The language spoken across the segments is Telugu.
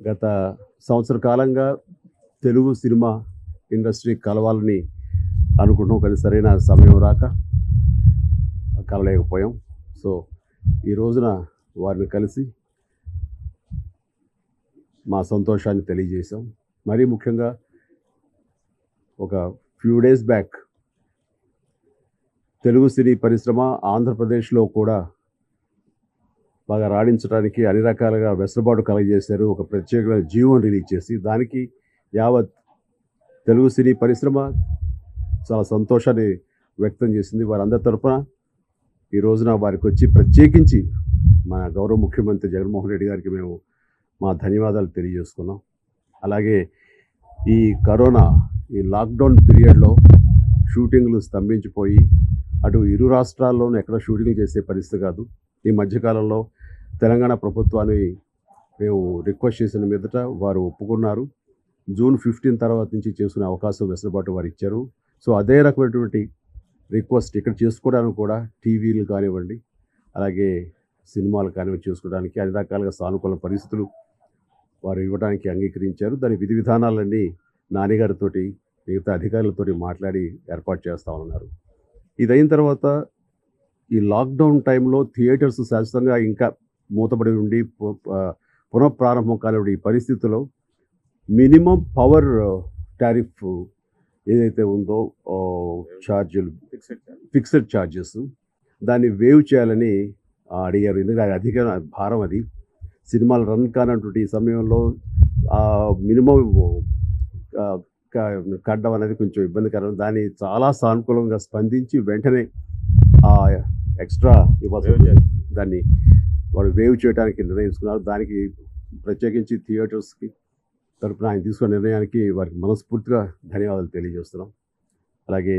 గత సంవత్సర కాలంగా తెలుగు సినిమా ఇండస్ట్రీ కలవాలని అనుకుంటాం, కానీ సరైన సమయం రాక కలలేకపోయాం. సో ఈ రోజున వారిని కలిసి మా సంతోషాన్ని తెలియజేశాం. మరీ ముఖ్యంగా ఒక ఫ్యూ డేస్ బ్యాక్ తెలుగు సినీ పరిశ్రమ ఆంధ్రప్రదేశ్లో కూడా బాగా రాణించడానికి అన్ని రకాలుగా వెసులుబాటు కలగజేశారు. ఒక ప్రత్యేకమైన జీవో రిలీజ్ చేసి దానికి యావత్ తెలుగు సినీ పరిశ్రమ చాలా సంతోషాన్ని వ్యక్తం చేసింది. వారందరి తరఫున ఈ రోజున వారికి వచ్చి ప్రత్యేకించి మా గౌరవ ముఖ్యమంత్రి జగన్మోహన్ రెడ్డి గారికి మేము మా ధన్యవాదాలు తెలియజేసుకున్నాం. అలాగే ఈ కరోనా ఈ లాక్డౌన్ పీరియడ్లో షూటింగ్లు స్తంభించిపోయి అటు ఇరు రాష్ట్రాల్లోనూ ఎక్కడ షూటింగ్ చేసే పరిస్థితి కాదు. ఈ మధ్యకాలంలో తెలంగాణ ప్రభుత్వాన్ని మేము రిక్వెస్ట్ చేసిన మీదట వారు ఒప్పుకున్నారు. జూన్ 15 తర్వాత నుంచి చేసుకునే అవకాశం వెసులుబాటు వారు ఇచ్చారు. సో అదే రకమైనటువంటి రిక్వెస్ట్ ఇక్కడ చేసుకోవడానికి కూడా టీవీలు కానివ్వండి, అలాగే సినిమాలు కానివ్వండి, చేసుకోవడానికి అన్ని రకాలుగా సానుకూల పరిస్థితులు వారు ఇవ్వడానికి అంగీకరించారు. దాని విధి విధానాలన్నీ నానిగారితోటి మిగతా అధికారులతోటి మాట్లాడి ఏర్పాటు చేస్తామన్నారు. ఇది అయిన తర్వాత ఈ లాక్డౌన్ టైంలో థియేటర్స్ శాశ్వతంగా ఇంకా మూతపడి ఉండి పునఃప్రారంభం కానివ్వండి ఈ పరిస్థితుల్లో మినిమం పవర్ టారిఫ్ ఏదైతే ఉందో ఛార్జీలు ఫిక్స్డ్ ఛార్జెస్ దాన్ని వేవ్ చేయాలని అడిగారు. ఎందుకంటే అధిక భారం, అది సినిమాలు రన్ కానటువంటి ఈ సమయంలో మినిమం కట్టడం అనేది కొంచెం ఇబ్బందికరం. దాన్ని చాలా సానుకూలంగా స్పందించి వెంటనే ఎక్స్ట్రా ఇవ్వాల్సి దాన్ని వాడు వేవ్ చేయడానికి నిర్ణయించుకున్నారు. దానికి ప్రత్యేకించి థియేటర్స్కి తరపున ఆయన తీసుకున్న నిర్ణయానికి వారికి మనస్ఫూర్తిగా ధన్యవాదాలు తెలియజేస్తున్నాం. అలాగే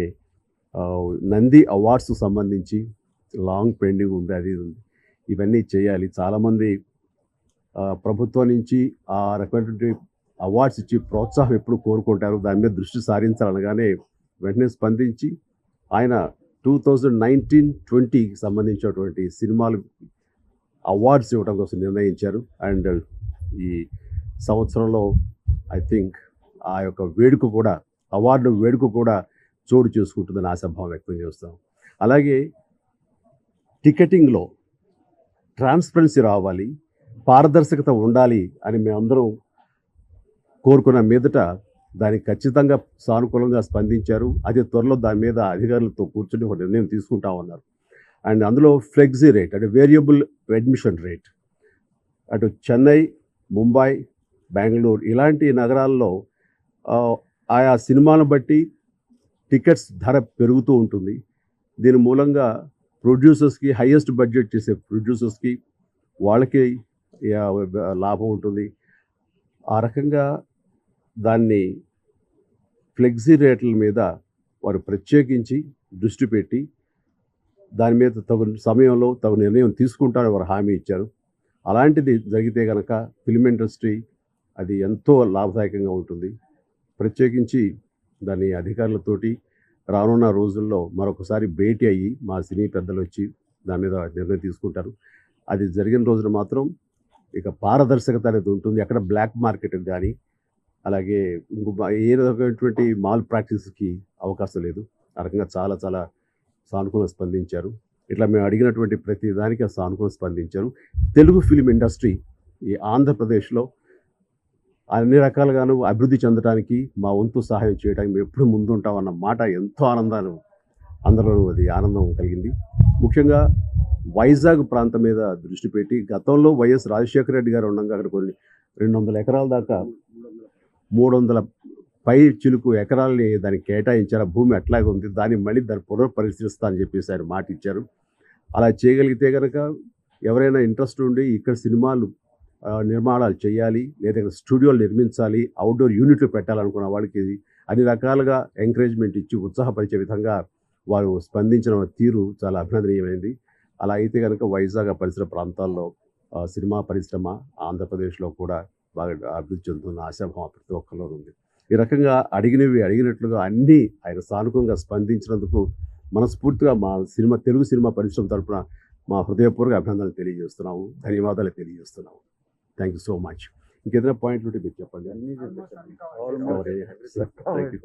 నంది అవార్డ్స్ సంబంధించి లాంగ్ పెండింగ్ ఉంది, అది ఉంది, ఇవన్నీ చేయాలి. చాలామంది ప్రభుత్వం నుంచి ఆ రకమైనటువంటి అవార్డ్స్ ఇచ్చి ప్రోత్సాహం ఎప్పుడు కోరుకుంటారు, దాని మీద దృష్టి సారించాలనగానే వెంటనే స్పందించి ఆయన 2019-20 సంబంధించినటువంటి సినిమాలు అవార్డ్స్ ఇవ్వడం కోసం నిర్ణయించారు. అండ్ ఈ సంవత్సరంలో ఐ థింక్ ఆ యొక్క వేడుక కూడా, అవార్డు వేడుక కూడా చోటు చేసుకుంటుందని ఆశాభావం వ్యక్తం చేస్తాం. అలాగే టికెటింగ్లో ట్రాన్స్పరెన్సీ రావాలి, పారదర్శకత ఉండాలి అని మేమందరం కోరుకున్న మీదట దానికి ఖచ్చితంగా సానుకూలంగా స్పందించారు. అతి త్వరలో దాని మీద అధికారులతో కూర్చొని ఒక నిర్ణయం తీసుకుంటామన్నారు. అండ్ అందులో ఫ్లెక్సీ రేట్ అంటే వేరియబుల్ అడ్మిషన్ రేట్ అటు చెన్నై, ముంబై, బెంగళూరు ఇలాంటి నగరాల్లో ఆయా సినిమాలను బట్టి టికెట్స్ ధర పెరుగుతూ ఉంటుంది. దీని మూలంగా ప్రొడ్యూసర్స్కి, హైయెస్ట్ బడ్జెట్ చేసే ప్రొడ్యూసర్స్కి వాళ్ళకి లాభం ఉంటుంది. ఆ రకంగా దాన్ని ఫ్లెక్సీ రేట్ల మీద వారు ప్రత్యేకించి దృష్టి పెట్టి దాని మీద తగు సమయంలో తగు నిర్ణయం తీసుకుంటారని వారు హామీ ఇచ్చారు. అలాంటిది జరిగితే కనుక ఫిల్మ్ ఇండస్ట్రీ అది ఎంతో లాభదాయకంగా ఉంటుంది. ప్రత్యేకించి దాని అధికారులతోటి రానున్న రోజుల్లో మరొకసారి భేటీ అయ్యి మా సినీ పెద్దలు వచ్చి దాని మీద నిర్ణయం తీసుకుంటారు. అది జరిగిన రోజున మాత్రం ఇక పారదర్శకత అనేది ఉంటుంది. ఎక్కడ బ్లాక్ మార్కెట్ కానీ అలాగే ఏ రకమైనటువంటి మాల్ ప్రాక్టీస్కి అవకాశం లేదు. ఆ రకంగా చాలా చాలా సానుకూలంగా స్పందించారు. ఇట్లా మేము అడిగినటువంటి ప్రతి దానికి సానుకూలంగా స్పందించారు. తెలుగు ఫిలిం ఇండస్ట్రీ ఈ ఆంధ్రప్రదేశ్లో అన్ని రకాలుగాను అభివృద్ధి చెందడానికి మా వంతు సహాయం చేయడానికి మేము ఎప్పుడు ముందుంటామన్న మాట ఎంతో ఆనందాన్ని అందరిలో అది ఆనందం కలిగింది. ముఖ్యంగా వైజాగ్ ప్రాంతం మీద దృష్టి పెట్టి గతంలో వైఎస్ రాజశేఖర రెడ్డి గారు ఉండగా అక్కడ కొన్ని 200 ఎకరాల దాకా 300 పై చిలుకు ఎకరాలని దానికి కేటాయించారు. భూమి అట్లాగే ఉంది, దాన్ని మళ్ళీ దాన్ని పునఃపరిశీలిస్తా అని చెప్పేసి ఆయన మాట ఇచ్చారు. అలా చేయగలిగితే కనుక ఎవరైనా ఇంట్రెస్ట్ ఉండి ఇక్కడ సినిమాలు నిర్మాణాలు చేయాలి, లేదా స్టూడియోలు నిర్మించాలి, అవుట్డోర్ యూనిట్లు పెట్టాలనుకున్న వాళ్ళకి అన్ని రకాలుగా ఎంకరేజ్మెంట్ ఇచ్చి ఉత్సాహపరిచే విధంగా వారు స్పందించిన తీరు చాలా అభినందనీయమైంది. అలా అయితే కనుక వైజాగ్ పరిసర ప్రాంతాల్లో సినిమా పరిశ్రమ ఆంధ్రప్రదేశ్లో కూడా బాగా అభివృద్ధి చెందుతున్న ఆశాభావం ప్రతి ఒక్కరిలో ఉంది. ఈ రకంగా అడిగినట్లుగా అన్నీ ఆయన సానుకూలంగా స్పందించినందుకు మనస్ఫూర్తిగా మా తెలుగు సినిమా పరిశ్రమ తరపున మా హృదయపూర్వక అభినందనలు తెలియజేస్తున్నాము, ధన్యవాదాలు తెలియజేస్తున్నాము. Thank you so much. ఇంకేదైనా పాయింట్లు ఉంటే మీరు చెప్పండి. అన్ని చెప్పేశారు. Cover చేయండి. Thank you.